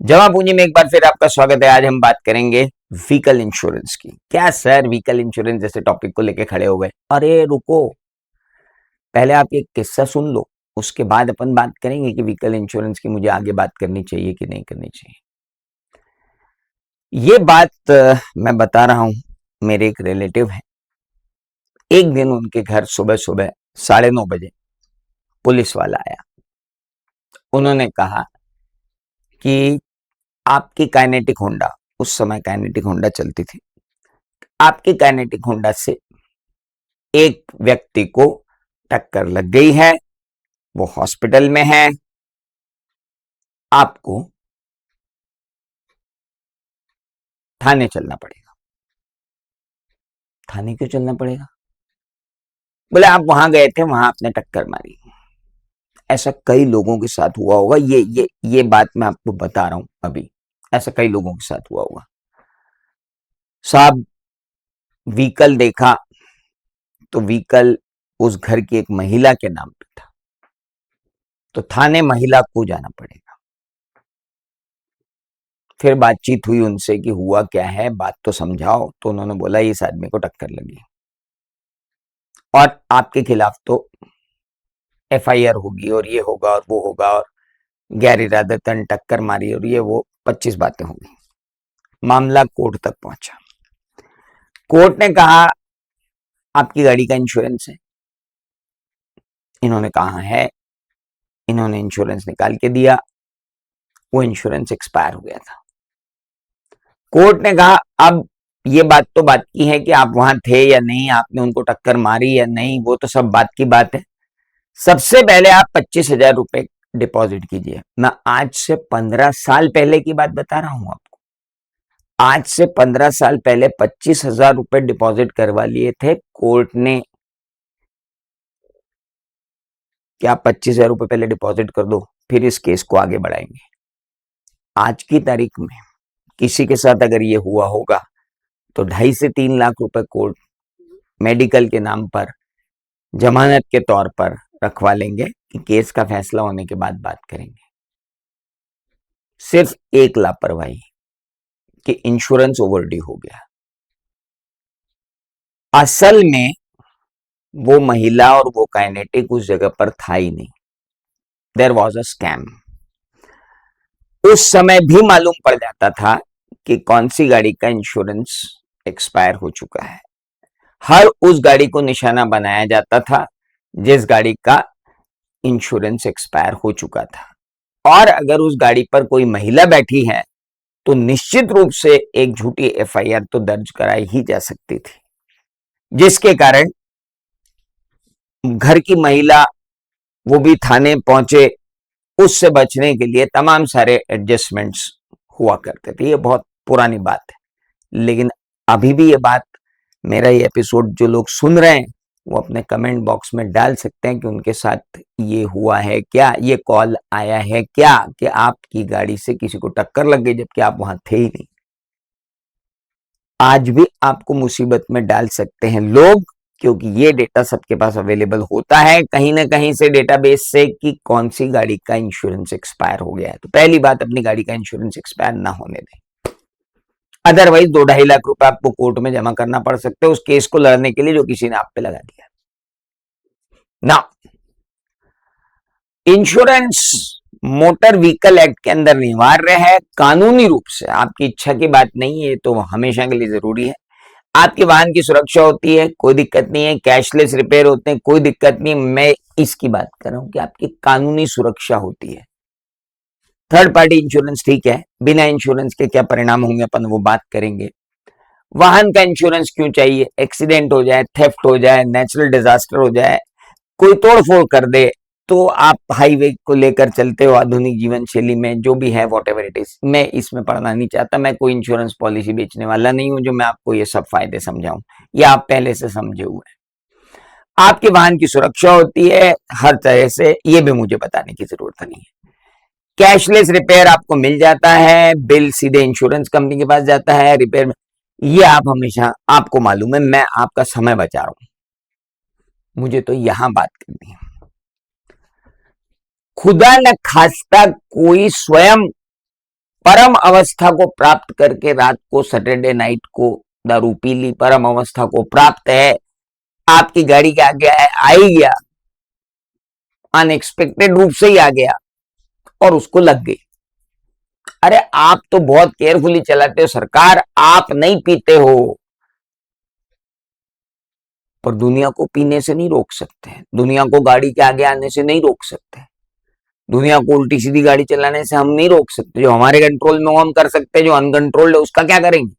जमा पूंजी में एक बार फिर आपका स्वागत है। आज हम बात करेंगे व्हीकल इंश्योरेंस की। क्या सर व्हीकल इंश्योरेंस जैसे टॉपिक को लेके खड़े हो गए? अरे रुको, पहले आप एक किस्सा सुन लो, उसके बाद अपन बात करेंगे कि व्हीकल इंश्योरेंस की मुझे आगे बात करनी चाहिए कि नहीं करनी चाहिए। ये बात मैं बता रहा हूं, मेरे एक रिलेटिव है। एक दिन उनके घर सुबह सुबह 9:30 बजे पुलिस वाला आया। उन्होंने कहा कि आपकी काइनेटिक होंडा, उस समय काइनेटिक होंडा चलती थी, आपकी काइनेटिक होंडा से एक व्यक्ति को टक्कर लग गई है, वो हॉस्पिटल में है, आपको थाने चलना पड़ेगा। थाने क्यों चलना पड़ेगा? बोले आप वहां गए थे, वहां आपने टक्कर मारी। ऐसा कई लोगों के साथ हुआ होगा। ये बात मैं आपको बता रहा हूं अभी, ऐसा कई लोगों के साथ हुआ होगा। साहब, व्हीकल देखा तो व्हीकल उस घर की एक महिला के नाम पे था, तो थाने महिला को जाना पड़ेगा। फिर बातचीत हुई उनसे कि हुआ क्या है, बात तो समझाओ। तो उन्होंने बोला इस आदमी को टक्कर लगी और आपके खिलाफ तो एफआईआर होगी और ये होगा और वो होगा और गैर इरादतन टक्कर मारी और ये वो 25 बातें होंगी। मामला कोर्ट तक पहुंचा। कोर्ट ने कहा आपकी गाड़ी का इंश्योरेंस है? इन्होंने कहा है। इन्होंने इंश्योरेंस निकाल के दिया, वो इंश्योरेंस एक्सपायर हो गया था। कोर्ट ने कहा अब ये बात तो बात की है कि आप वहां थे या नहीं, आपने उनको टक्कर मारी या नहीं, वो तो सब बात की बात है। सबसे पहले आप 25,000 रुपए डिपॉजिट कीजिए। मैं आज से 15 साल पहले की बात बता रहा हूं आपको। आज से 15 साल पहले 25,000 रुपए डिपॉजिट करवा लिए थे कोर्ट ने कि आप 25,000 रुपए पहले डिपॉजिट कर दो, फिर इस केस को आगे बढ़ाएंगे। आज की तारीख में किसी के साथ अगर ये हुआ होगा तो 2.5 से 3 लाख रुपए कोर्ट मेडिकल के नाम पर जमानत के तौर पर रखवा लेंगे कि केस का फैसला होने के बाद बात करेंगे। सिर्फ एक लापरवाही कि इंश्योरेंस ओवरड्यू हो गया। असल में वो महिला और वो काइनेटिक उस जगह पर था ही नहीं। There was a scam. उस समय भी मालूम पड़ जाता था कि कौन सी गाड़ी का इंश्योरेंस एक्सपायर हो चुका है। हर उस गाड़ी को निशाना बनाया जाता था जिस गाड़ी का इंश्योरेंस एक्सपायर हो चुका था। और अगर उस गाड़ी पर कोई महिला बैठी है तो निश्चित रूप से एक झूठी एफआईआर तो दर्ज कराई ही जा सकती थी, जिसके कारण घर की महिला वो भी थाने पहुंचे। उससे बचने के लिए तमाम सारे एडजस्टमेंट्स हुआ करते थे। ये बहुत पुरानी बात है, लेकिन अभी भी ये बात, मेरा ये एपिसोड जो लोग सुन रहे हैं वो अपने कमेंट बॉक्स में डाल सकते हैं कि उनके साथ ये हुआ है क्या, ये कॉल आया है क्या कि आपकी गाड़ी से किसी को टक्कर लग गई जबकि आप वहां थे ही नहीं। आज भी आपको मुसीबत में डाल सकते हैं लोग, क्योंकि ये डेटा सबके पास अवेलेबल होता है कहीं ना कहीं से डेटाबेस से कि कौन सी गाड़ी का इंश्योरेंस एक्सपायर हो गया है। तो पहली बात, अपनी गाड़ी का इंश्योरेंस एक्सपायर ना होने दें। अदरवाइज 2-2.5 लाख रुपए आपको कोर्ट में जमा करना पड़ सकते हैं उस केस को लड़ने के लिए जो किसी ने आप पे लगा दिया ना। इंश्योरेंस मोटर व्हीकल एक्ट के अंदर अनिवार्य है, कानूनी रूप से। आपकी इच्छा की बात नहीं है, तो हमेशा के लिए जरूरी है। आपके वाहन की सुरक्षा होती है, कोई दिक्कत नहीं है। कैशलेस रिपेयर होते हैं, कोई दिक्कत नहीं। मैं इसकी बात कर रहा हूं कि आपकी कानूनी सुरक्षा होती है। थर्ड पार्टी इंश्योरेंस ठीक है, बिना इंश्योरेंस के क्या परिणाम होंगे अपन वो बात करेंगे। वाहन का इंश्योरेंस क्यों चाहिए? एक्सीडेंट हो जाए, थेफ्ट हो जाए, नेचुरल डिजास्टर हो जाए, कोई तोड़फोड़ कर दे, तो आप हाईवे को लेकर चलते हो आधुनिक जीवन शैली में, जो भी है वॉट एवर इट इज। मैं इसमें पढ़ना नहीं चाहता, मैं कोई इंश्योरेंस पॉलिसी बेचने वाला नहीं हूं जो मैं आपको ये सब फायदे समझाऊं, ये आप पहले से समझे हुए हैं। आपके वाहन की सुरक्षा होती है हर तरह से, ये भी मुझे बताने की जरूरत नहीं है। कैशलेस रिपेयर आपको मिल जाता है, बिल सीधे इंश्योरेंस कंपनी के पास जाता है रिपेयर में। ये आप हमेशा, आपको मालूम है, मैं आपका समय बचा रहा हूं, मुझे तो यहां बात करनी है। खुदा न खास्ता कोई स्वयं परम अवस्था को प्राप्त करके रात को सैटरडे नाइट को दारू पी ली, परम अवस्था को प्राप्त है, आपकी गाड़ी के आगे आ ही गया, अनएक्सपेक्टेड रूप से ही आ गया और उसको लग गई। अरे आप तो बहुत केयरफुली चलाते हो सरकार, आप नहीं पीते हो, पर दुनिया को पीने से नहीं रोक सकते, दुनिया को गाड़ी के आगे आने से नहीं रोक सकते, दुनिया को उल्टी सीधी गाड़ी चलाने से हम नहीं रोक सकते। जो हमारे कंट्रोल में वो हम कर सकते हैं, जो अनकंट्रोल्ड है उसका क्या करेंगे।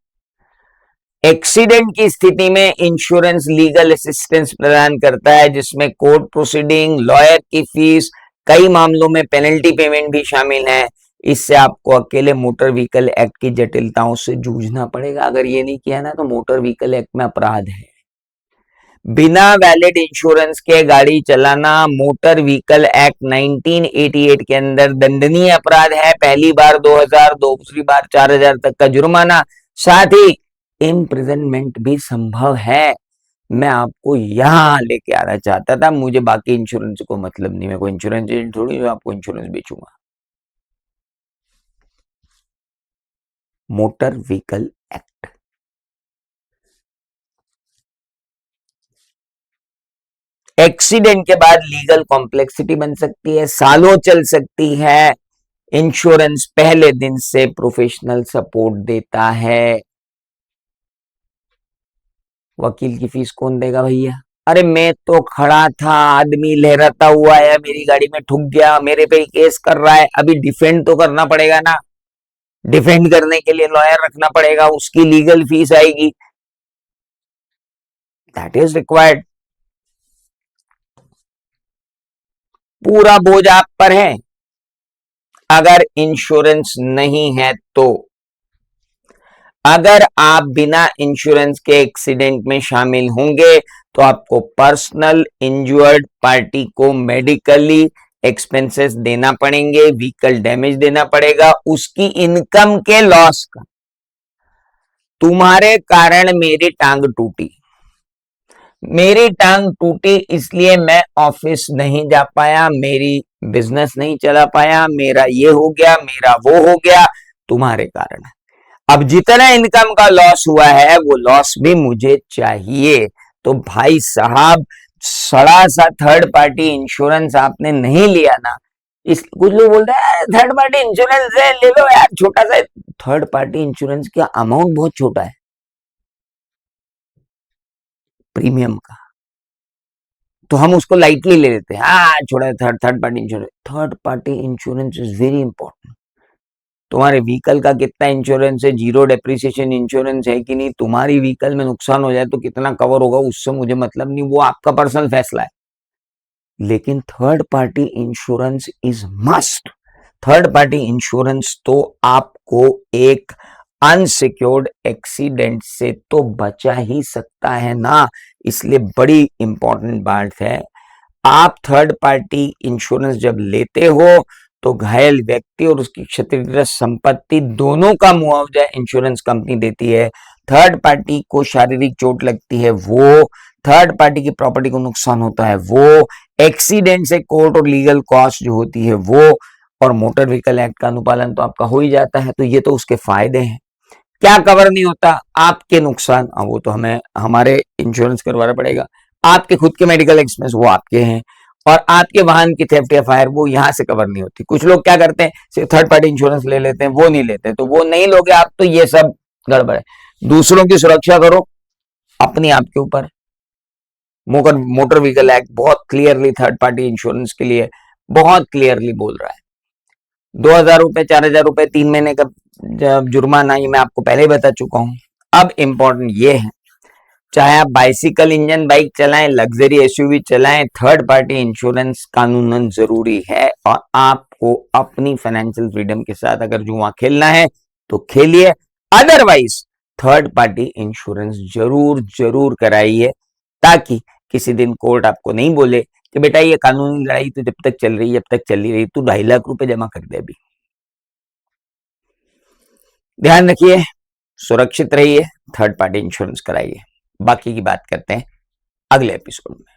एक्सीडेंट की स्थिति में इंश्योरेंस लीगल असिस्टेंस प्रदान करता है, जिसमें कोर्ट प्रोसीडिंग, लॉयर की फीस, कई मामलों में पेनल्टी पेमेंट भी शामिल है। इससे आपको अकेले मोटर व्हीकल एक्ट की जटिलताओं से जूझना पड़ेगा। अगर ये नहीं किया ना तो मोटर व्हीकल एक्ट में अपराध है। बिना वैलिड इंश्योरेंस के गाड़ी चलाना मोटर व्हीकल एक्ट 1988 के अंदर दंडनीय अपराध है। पहली बार 2000, दूसरी बार 4000 तक का जुर्माना, साथ ही इम्प्रिजनमेंट भी संभव है। मैं आपको यहां लेके आना चाहता था, मुझे बाकी इंश्योरेंस को मतलब नहीं, मैं कोई इंश्योरेंस एजेंट थोड़ी जो आपको इंश्योरेंस बेचूंगा। मोटर व्हीकल एक्ट, एक्सीडेंट के बाद लीगल कॉम्प्लेक्सिटी बन सकती है, सालों चल सकती है। इंश्योरेंस पहले दिन से प्रोफेशनल सपोर्ट देता है। वकील की फीस कौन देगा भैया। अरे मैं तो खड़ा था, आदमी लहराता हुआ है, मेरी गाड़ी में ठुक गया, मेरे पे केस कर रहा है, अभी डिफेंड तो करना पड़ेगा ना। डिफेंड करने के लिए लॉयर रखना पड़ेगा, उसकी लीगल फीस आएगी, दैट इज रिक्वायर्ड। पूरा बोझ आप पर है। अगर इंश्योरेंस नहीं है तो, अगर आप बिना इंश्योरेंस के एक्सीडेंट में शामिल होंगे तो आपको पर्सनल इंज्योर्ड पार्टी को मेडिकली एक्सपेंसेस देना पड़ेंगे, व्हीकल डैमेज देना पड़ेगा, उसकी इनकम के लॉस का। तुम्हारे कारण मेरी टांग टूटी, मेरी टांग टूटी इसलिए मैं ऑफिस नहीं जा पाया, मेरी बिजनेस नहीं चला पाया, मेरा ये हो गया, मेरा वो हो गया, तुम्हारे कारण। अब जितना इनकम का लॉस हुआ है वो लॉस भी मुझे चाहिए। तो भाई साहब, सड़ा सा थर्ड पार्टी इंश्योरेंस आपने नहीं लिया ना, इस कुछ लोग बोलते हैं थर्ड पार्टी इंश्योरेंस है ले लो यार, छोटा सा। थर्ड पार्टी इंश्योरेंस का अमाउंट बहुत छोटा है प्रीमियम का, तो हम उसको लाइटली ले लेते हैं, हाँ छोड़ा। Third party insurance, third party insurance is very important. तुम्हारे व्हीकल का कितना इंश्योरेंस है, जीरो डेप्रिसिएशन इंश्योरेंस है कि नहीं, तुम्हारी व्हीकल में नुकसान हो जाए तो कितना कवर होगा, उससे मुझे मतलब नहीं, वो आपका पर्सनल फैसला है। लेकिन third party insurance is must. Third party insurance तो आपको एक अनसिक्योर्ड एक्सीडेंट से तो बचा ही सकता है ना, इसलिए बड़ी इंपॉर्टेंट बात है। आप थर्ड पार्टी इंश्योरेंस जब लेते हो तो घायल व्यक्ति और उसकी क्षतिग्रस्त संपत्ति दोनों का मुआवजा इंश्योरेंस कंपनी देती है। थर्ड पार्टी को शारीरिक चोट लगती है वो, थर्ड पार्टी की प्रॉपर्टी को नुकसान होता है वो, एक्सीडेंट से कोर्ट और लीगल कॉस्ट जो होती है वो, और मोटर व्हीकल एक्ट का अनुपालन तो आपका हो ही जाता है। तो ये तो उसके फायदे हैं। क्या कवर नहीं होता, आपके नुकसान, वो तो हमें हमारे इंश्योरेंस करवाना पड़ेगा। आपके खुद के मेडिकल एक्सपेंस वो आपके हैं, और आपके वाहन की थेफ्ट या फायर वो यहां से कवर नहीं होती। कुछ लोग क्या करते हैं, सिर्फ थर्ड पार्टी इंश्योरेंस ले लेते हैं, वो नहीं लेते, तो वो नहीं लोगे आप तो ये सब गड़बड़ है। दूसरों की सुरक्षा करो, अपनी आपके ऊपर। मोटर व्हीकल एक्ट बहुत क्लियरली थर्ड पार्टी इंश्योरेंस के लिए बहुत क्लियरली बोल रहा है। 2000 रुपए, 4000 रुपए 3 महीने का जुर्माना, ये मैं आपको पहले ही बता चुका हूं। अब इंपॉर्टेंट ये है, चाहे आप बाइसिकल इंजन बाइक चलाएं, लग्जरी एसयूवी चलाएं, थर्ड पार्टी इंश्योरेंस कानूनन जरूरी है। और आपको अपनी फाइनेंशियल फ्रीडम के साथ अगर जुआ खेलना है तो खेलिए, अदरवाइज थर्ड पार्टी इंश्योरेंस जरूर जरूर कराइए, ताकि किसी दिन कोर्ट आपको नहीं बोले कि बेटा ये कानूनी लड़ाई तो जब तक चल रही है, जब तक चली रही, तू 2.5 लाख रुपए जमा कर दे अभी। ध्यान रखिए, सुरक्षित रहिए, थर्ड पार्टी इंश्योरेंस कराइए। बाकी की बात करते हैं अगले एपिसोड में।